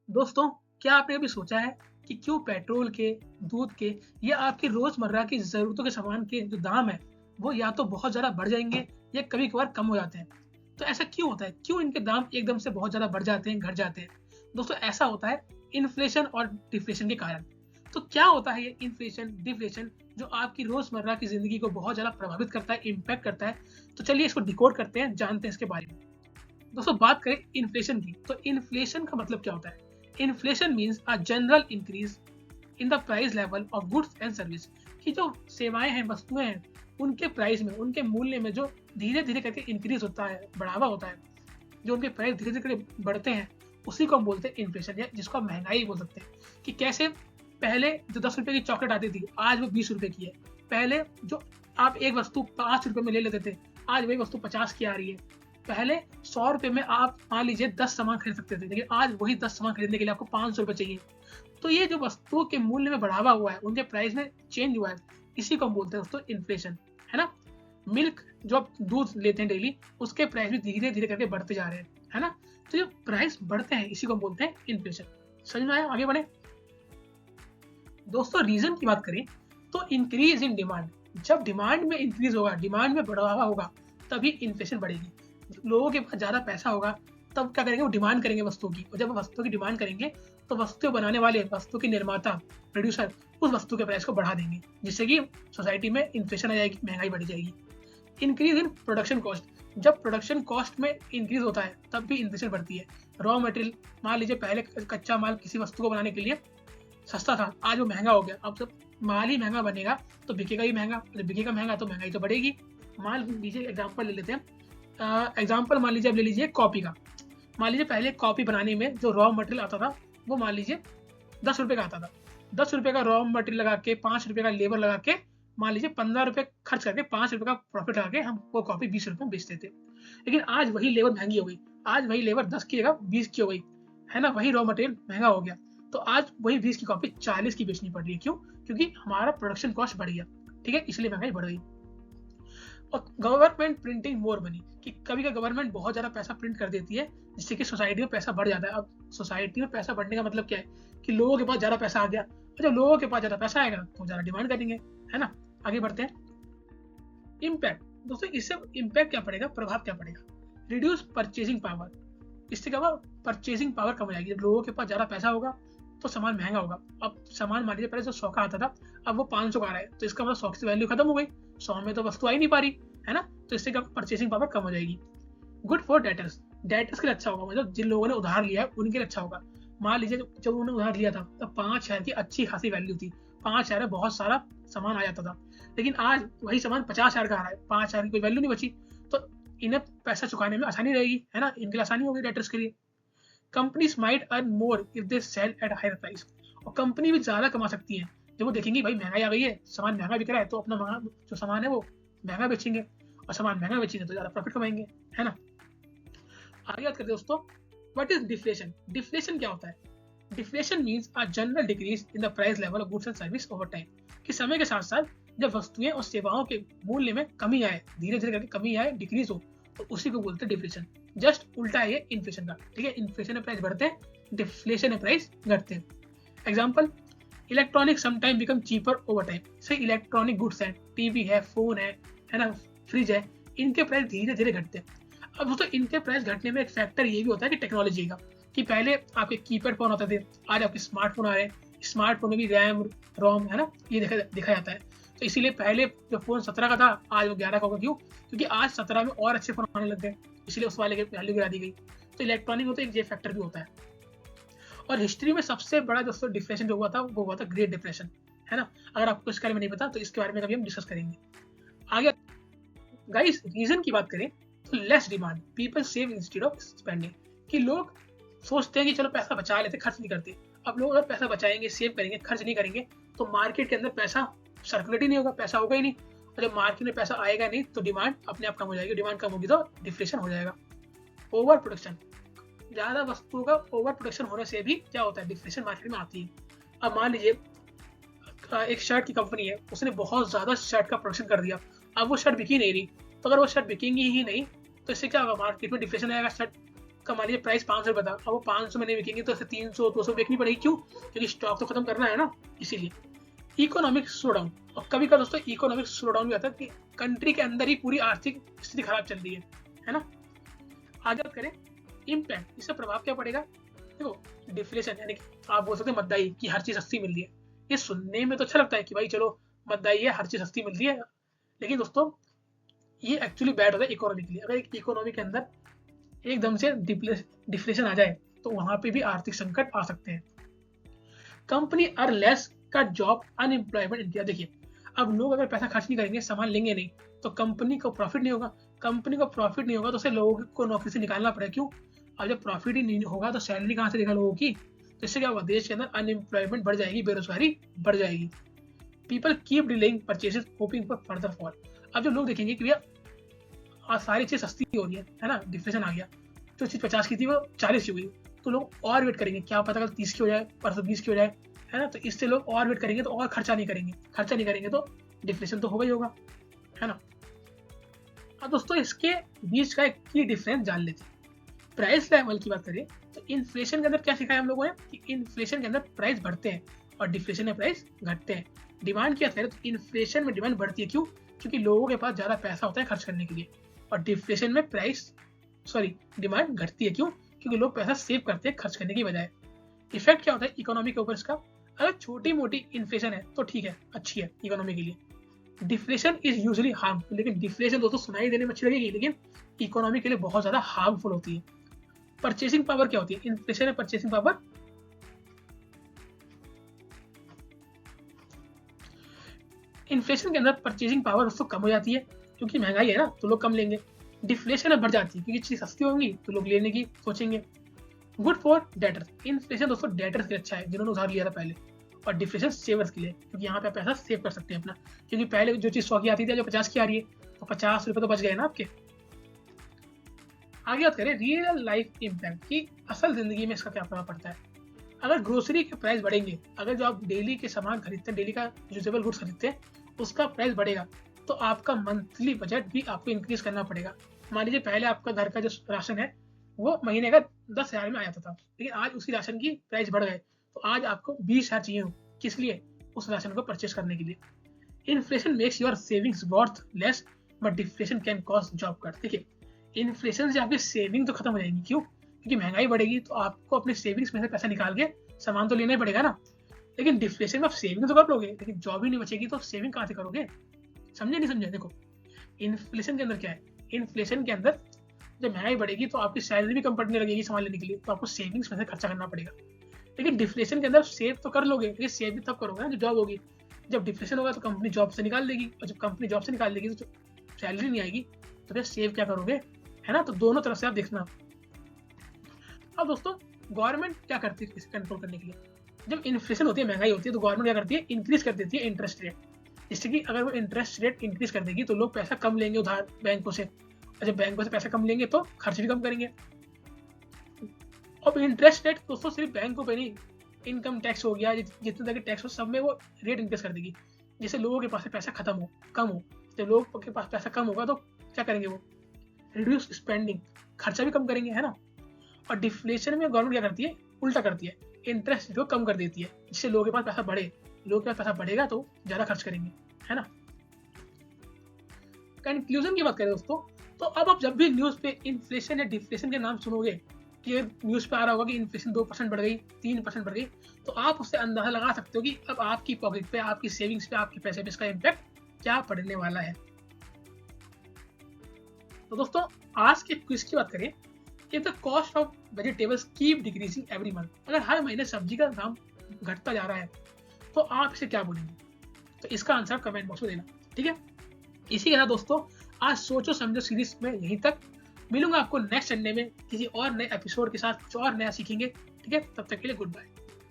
दोस्तों, क्या आपने कभी सोचा है कि क्यों पेट्रोल के, दूध के या आपकी रोज़मर्रा की ज़रूरतों के सामान के जो दाम हैं, वो या तो बहुत ज़्यादा बढ़ जाएँगे या कभी-कभार कम हो जाते हैं। तो ऐसा क्यों होता है? क्यों इनके दाम एकदम से बहुत ज़्यादा बढ़ जाते हैं, घट जाते हैं? दोस्तों, ऐसा होता है इन्फ्लेशन और डिफ्लेशन के कारण। तो क्या होता है ये इन्फ्लेशन, डिफ्लेशन जो आपकी रोज़मर्रा की ज़िंदगी को बहुत ज़्यादा प्रभावित करता है, इम्पैक्ट करता है? तो चलिए इसको डिकोड करते हैं, जानते हैं इसके बारे में। दोस्तों बात करें इन्फ्लेशन की, तो इन्फ्लेशन का मतलब क्या होता है? Inflation means a general increase in the price level of goods and service कि जो सेवाएं हैं, वस्तुएं हैं, उनके प्राइस में, उनके मूल्य में जो धीरे-धीरे करके इंक्रीज होता है, बढ़ावा होता है, जो उनके प्राइस धीरे-धीरे करके बढ़ते हैं, उसी को हम बोलते हैं इन्फ्लेशन या जिसको हम महँगाई बोल सकते हैं। कि कैसे पहले जो ₹10 की चॉकलेट आती थी, आज वो ₹20 की है। पहले जो आप एक वस्तु ₹5 में ले लेते थे, आज वही वस्तु 50 की आ रही है। पहले ₹100 में आप मान लीजिए 10 सामान खरीद सकते थे, लेकिन आज वही 10 सामान खरीदने के लिए आपको ₹500 चाहिए। तो ये जो वस्तुओं के मूल्य में बढ़ावा हुआ है, उनके प्राइस में चेंज हुआ है, इसी को हम बोलते हैं दोस्तों इन्फ्लेशन, है ना? मिल्क जो आप दूध लेते हैं डेली, उसके प्राइस भी धीरे-धीरे करके बढ़ते जा रहे हैं, है ना? तो जो प्राइस बढ़ते हैं, इसी को हम बोलते हैं इन्फ्लेशन। समझ में आया? आगे बढ़ें। दोस्तों रीज़न की बात करें, तो इंक्रीज़ इन डिमांड, जब डिमांड में इंक्रीज़ होगा, डिमांड में बढ़ावा होगा, तभी इन्फ्लेशन बढ़ेगी। लोगों के पास ज़्यादा पैसा होगा, तब क्या करेंगे, वो डिमांड करेंगे वस्तुओं की, और जब वो वस्तुओं की डिमांड करेंगे, तो वस्तु बनाने वाले, वस्तु के निर्माता, प्रोड्यूसर उस वस्तु के प्राइस को बढ़ा देंगे, जिससे कि सोसाइटी में इन्फ्लेशन आ जाएगी, महँगाई बढ़ जाएगी। इंक्रीज़ इन प्रोडक्शन कॉस्ट, जब प्रोडक्शन कॉस्ट में इंक्रीज़ होता है, तब भी इन्फ्लेशन बढ़ती है। रॉ मटेरियल, मान लीजिए पहले कच्चा माल किसी वस्तु को बनाने के लिए सस्ता था, आज वो महँगा हो गया। अब जब माल ही महँगा बनेगा, तो बिकेगा ही महँगा, जब बिकेगा महँगा तो महँगाई तो बढ़ेगी। मान लीजिए एग्ज़ाम्पल ले लेते हैं, एग्ज़ाम्पल मान लीजिए आप ले लीजिए कॉपी का। मान लीजिए पहले कॉपी बनाने में जो रॉ मटेरियल आता था, वो मान लीजिए ₹10 का आता था। ₹10 का रॉ मटेरियल लगा के, ₹5 का लेबर लगा के, मान लीजिए ₹15 खर्च करके, ₹5 का प्रॉफ़िट लगा के हम वो कॉपी ₹20 में बेचते थे। लेकिन आज वही लेबर महँगी हो गई। आज वही लेबर 10 की जगह 20 की हो गई, है ना? वही रॉ मटेरियल महँगा हो गया। तो आज वही 20 की कॉपी 40 की बेचनी पड़ रही है। क्यों? क्योंकि हमारा प्रोडक्शन कॉस्ट बढ़ गया, ठीक है? इसलिए महँगाई बढ़ गई। और गवर्नमेंट प्रिंटिंग मोर मनी, कि कभी का गवर्नमेंट बहुत ज़्यादा पैसा प्रिंट कर देती है, जिससे कि सोसाइटी में पैसा बढ़ जाता है। अब सोसाइटी में पैसा बढ़ने का मतलब क्या है? कि लोगों के पास ज़्यादा पैसा आ गया, और जब लोगों के पास ज़्यादा पैसा आएगा, तो ज़्यादा डिमांड करेंगे, है ना? आगे बढ़ते हैं। इम्पैक्ट, दोस्तों इससे इम्पैक्ट क्या पड़ेगा, प्रभाव क्या पड़ेगा? रिड्यूस परचेजिंग पावर, इससे क्या होगा, परचेजिंग पावर कम हो जाएगी। जब लोगों के पास ज़्यादा पैसा होगा, तो सामान महँगा होगा। अब सामान मान लीजिए पहले जो 100 का आता था, अब वो 500 का आ रहा है, तो इसका मतलब 100 की वैल्यू खत्म हो गई। 100 में तो वस्तु आ ही नहीं पा रही, है ना? तो इससे क्या, परचेजिंग पावर कम हो जाएगी। गुड फॉर डेटर्स, डेटर्स के लिए अच्छा होगा, मतलब जिन लोगों ने उधार लिया है, उनके लिए अच्छा होगा। मान लीजिए जब उन्होंने उधार लिया था, तब 5,000 की अच्छी खासी वैल्यू थी। 5,000 में बहुत सारा सामान आ जाता था। लेकिन आज वही सामान 50,000 का आ रहा है, 5,000 की कोई वैल्यू नहीं बची। तो इन्हें पैसा चुकाने में आसानी रहेगी, है ना? इनके लिए आसानी होगी डेटर्स के लिए। Companies might earn more if they sell at higher price, और कंपनी भी ज़्यादा कमा सकती है जब वो देखेंगी भाई महंगाई आ गई है, सामान महंगा बिक रहा है, तो अपना जो सामान है वो महंगा बेचेंगे, और सामान महंगा बेचेंगे तो ज़्यादा प्रॉफिट कमाएंगे, है ना? आगे बात करते हैं दोस्तों, व्हाट इज डिफ्लेशन? डिफ्लेशन क्या होता है? Deflation means a general decrease in the price level of goods and service over time, कि समय के साथ साथ जब वस्तुएं और सेवाओं के मूल्य में कमी आए, धीरे धीरे करके कमी आए, डिक्रीज हो, तो उसी को बोलते हैं डिफ्लेशन। जस्ट उल्टा है ये इन्फ्लेशन का, ठीक है? इन्फ्लेशन में प्राइस बढ़ते हैं, डिफ्लेशन में प्राइस घटते हैं। Example, electronic sometime become cheaper over time, से इलेक्ट्रॉनिक गुड्स हैं, टीवी है, फोन है ना, फ्रिज है, इनके प्राइस धीरे धीरे घटते हैं। अब दोस्तों इनके प्राइस घटने में एक फैक्टर ये भी होता है कि टेक्नोलॉजी का, कि पहले आपके कीपैड फोन होते थे, आज आपके स्मार्टफोन आ रहे हैं। स्मार्टफोन में भी रैम, रोम, है ना, ये देखा जाता है। तो इसीलिए पहले जो फोन 17 का था, आज वो 11 का होगा। क्यों? क्योंकि आज 17 में और अच्छे फोन आने लग गए, इसलिए उस वाले की वैल्यू गिरा दी गई। तो इलेक्ट्रॉनिक में तो एक ये फैक्टर भी होता है। और हिस्ट्री में सबसे बड़ा दोस्तों डिप्रेशन जो हुआ था, वो हुआ था ग्रेट डिप्रेशन, है ना? अगर आपको इसके बारे में नहीं पता, तो इसके बारे में कभी हम डिस्कस करेंगे। आगे गाइस, रीजन की बात करें, तो less demand, people save instead of spending, कि लोग सोचते हैं कि चलो पैसा बचा लेते, खर्च नहीं करते। अब लोग अगर पैसा बचाएंगे, सेव करेंगे, खर्च नहीं करेंगे, तो मार्केट के अंदर पैसा सर्कुलेट ही नहीं होगा, पैसा होगा ही नहीं। और जब मार्केट में पैसा आएगा नहीं, तो डिमांड अपने आप कम हो जाएगी। डिमांड कम होगी तो डिफ्लेशन हो जाएगा। ओवर प्रोडक्शन, ज़्यादा वस्तुओं का ओवर प्रोडक्शन होने से भी क्या होता है, डिफ्लेशन मार्केट में आती है। अब मान लीजिए एक शर्ट की कंपनी है, उसने बहुत ज़्यादा शर्ट का प्रोडक्शन कर दिया, अब वो शर्ट बिकी नहीं रही, तो अगर वो शर्ट बिकेंगी ही नहीं, तो इससे क्या होगा, मार्केट में डिफ्लेशन आएगा, शर्ट का मान लीजिए प्राइस 500 रुपये था, अब वो 500 में नहीं बिकेंगे तो ऐसे 300 200 बेचनी पड़ेगी। क्यों? क्योंकि स्टॉक तो खत्म करना है ना, इसीलिए। इकोनॉमिक स्लो डाउन, और कभी कभी दोस्तों इकोनॉमिक स्लो डाउन भी आता है कि कंट्री के अंदर ही पूरी आर्थिक स्थिति खराब चल रही है ना। आगे बात करें इम्पैक्ट, इसका प्रभाव क्या पड़ेगा? देखो डिफ्लेशन यानी कि आप बोल सकते हैं महंगाई की हर चीज सस्ती मिल रही है। ये सुनने में तो अच्छा लगता है कि भाई चलो महंगाई है, हर चीज सस्ती मिल रही है, लेकिन दोस्तों ये एक्चुअली बैड होता है इकोनॉमी के लिए। अगर एक इकोनॉमी के अंदर एकदम से डिफ्लेशन आ जाए तो वहां पे भी आर्थिक संकट आ सकते हैं। कंपनी अर्न लेस का जॉब अनएम्प्लॉयमेंट इंडिया। देखिए अब लोग अगर पैसा खर्च नहीं करेंगे, सामान लेंगे नहीं, तो कंपनी को प्रॉफिट नहीं होगा। कंपनी को प्रॉफिट नहीं होगा तो उसे लोगों को नौकरी से निकालना पड़ेगा। क्यों? अब जब प्रॉफिट ही नहीं होगा तो सैलरी कहाँ से देगा लोगों की? तो इससे क्या होगा? देश के अंदर अनएम्प्लॉयमेंट बढ़ जाएगी, बेरोजगारी बढ़ जाएगी। People keep delaying purchases hoping for further fall. अब जो लोग देखेंगे कि भैया आज सारी चीज सस्ती हो रही है ना, डिफ्लेशन आ गया, जो चीज 50 की थी वो 40 की हुई, तो लोग और वेट करेंगे, क्या पता कल 30 की हो जाए, परसों 20 की हो जाए, है ना। तो इससे लोग और वेट करेंगे तो और खर्चा नहीं करेंगे तो डिफ्लेशन तो होगा ही होगा, है ना। अब दोस्तों इसके बीच का एक की डिफरेंस जान लेते हैं। प्राइस लेवल की बात करें तो इन्फ्लेशन के अंदर क्या सिखाया हम लोगों ने कि इन्फ्लेशन के अंदर प्राइस बढ़ते हैं और डिफ्लेशन में प्राइस घटते हैं। डिमांड की बात करें तो इन्फ्लेशन में डिमांड बढ़ती है। क्यों? क्योंकि लोगों के पास ज्यादा पैसा होता है खर्च करने के लिए, और डिफ्लेशन में डिमांड घटती है। क्यों? क्योंकि लोग पैसा सेव करते हैं खर्च करने की बजाय। इफेक्ट क्या होता है इकोनॉमी के ऊपर इसका? अगर छोटी मोटी इन्फ्लेशन है तो ठीक है, अच्छी है इकोनॉमी के लिए। डिफ्लेशन इज यूजुअली हार्मफुल, लेकिन डिफ्लेशन दोस्तों सुनाई देने में अच्छी लगेगी, लेकिन इकोनॉमी के लिए बहुत ज्यादा हार्मफुल होती है। परचेसिंग पावर क्या होती है? इन्फ्लेशन में परचेसिंग पावर इन्फ्लेशन के अंदर परचेसिंग पावर दोस्तों कम हो जाती है, क्योंकि महंगाई है ना तो लोग कम लेंगे। डिफ्लेशन में बढ़ जाती है क्योंकि चीज सस्ती होंगी तो लोग लेने की सोचेंगे। गुड फॉर डेटर्स, इन्फ्लेशन दोस्तों डेटर्स के लिए अच्छा है, जिन्होंने उधार लिया था पहले, और डिफ्लेशन सेवर्स के लिए, क्योंकि यहाँ पे पैसा सेव कर सकते हैं अपना, क्योंकि पहले जो चीज 100 की आती थी जो 50 की आ रही है, तो 50 रुपए तो बच गए ना आपके। आगे बात करें रियल लाइफ इम्पैक्ट की, असल जिंदगी में इसका क्या प्रभाव पड़ता है। अगर ग्रोसरी के प्राइस बढ़ेंगे, अगर जो आप डेली के सामान खरीदते हैं, डेली का यूजेबल गुड्स खरीदते हैं, उसका प्राइस बढ़ेगा तो आपका मंथली बजट भी आपको इंक्रीज करना पड़ेगा। मान लीजिए पहले आपका घर का जो राशन है वो महीने का 10,000 में आ जाता था, लेकिन आज उसी राशन की प्राइस बढ़ गए तो आज आपको 20,000 चाहिए। किस लिए? उस राशन को परचेस करने के लिए। Inflation makes your savings worth less but deflation can cause job cut. देखिए इन्फ्लेशन से आपकी सेविंग तो खत्म हो जाएगी। क्यों? क्योंकि महंगाई बढ़ेगी तो आपको अपने सेविंग्स में से पैसा निकाल के सामान तो लेना ही पड़ेगा ना। लेकिन डिफ्लेशन में आप सेविंग तो कर लोगे, लेकिन जॉब ही नहीं बचेगी तो सेविंग कहाँ से करोगे? समझे नहीं समझे? देखो इन्फ्लेशन के अंदर क्या है, इन्फ्लेशन के अंदर जब महंगाई बढ़ेगी तो आपकी सैलरी भी कम पड़ने लगेगी सामान लेने के लिए, तो आपको सेविंग्स में से खर्चा करना पड़ेगा। लेकिन डिफ्लेशन के अंदर सेव तो कर लोगे, लेकिन सेव भी तब करोगे ना जब जॉब होगी। जब डिफ्लेशन होगा तो कंपनी जॉब से निकाल देगी, और जब कंपनी जॉब से निकाल देगी तो सैलरी नहीं आएगी, तो फिर सेव क्या करोगे, है ना। तो दोनों तरफ से आप देखना। अब दोस्तों गवर्नमेंट क्या करती है इसे कंट्रोल करने के लिए? जब इन्फ्लेशन होती है, महंगाई होती है, तो गवर्नमेंट क्या करती है? इंक्रीज कर देती है इंटरेस्ट रेट, जिससे कि अगर वो इंटरेस्ट रेट इंक्रीज कर देगी तो लोग पैसा कम लेंगे उधार बैंकों से, और जब बैंकों से पैसा कम लेंगे तो खर्च भी कम करेंगे। अब इंटरेस्ट रेट दोस्तों सिर्फ बैंकों पे नहीं, इनकम टैक्स हो गया, जितने तरह के टैक्स हो सब में वो रेट इंक्रीज कर देगी, जिससे लोगों के पास पैसा खत्म हो, कम हो। जब लोगों के पास पैसा कम होगा तो क्या करेंगे? वो रिड्यूस स्पेंडिंग, खर्चा भी कम करेंगे, है ना। और डिफ्लेशन में गवर्नमेंट क्या करती है? उल्टा करती है, इंटरेस्ट जो कम कर देती है, जिससे लोगों के पास पैसा बढ़े। लोगों के पास पैसा बढ़ेगा तो ज्यादा खर्च करेंगे, है ना। कंक्लूजन की बात करें दोस्तों, तो अब आप जब भी न्यूज पे इन्फ्लेशन या डिफ्लेशन के नाम सुनोगे, कि न्यूज पे आ रहा होगा कि इन्फ्लेशन 2% बढ़ गई, 3% बढ़ गई, तो आप उससे अंदाजा लगा सकते हो कि अब आपकी पॉकेट पे, आपकी सेविंग्स पे, आपके पैसे पे इसका इम्पैक्ट क्या पड़ने वाला है। तो दोस्तों आज के क्विज की बात करें, if the cost of vegetables keep decreasing every month, अगर हर महीने सब्जी का दाम घटता जा रहा है तो आप इसे क्या बोलेंगे? तो इसका आंसर कमेंट बॉक्स में देना, ठीक है। इसी के साथ दोस्तों आज सोचो समझो सीरीज में यहीं तक। मिलूंगा आपको नेक्स्ट संडे में किसी और नए एपिसोड के साथ, कुछ और नया सीखेंगे, ठीक है। तब तक के लिए गुड बाय।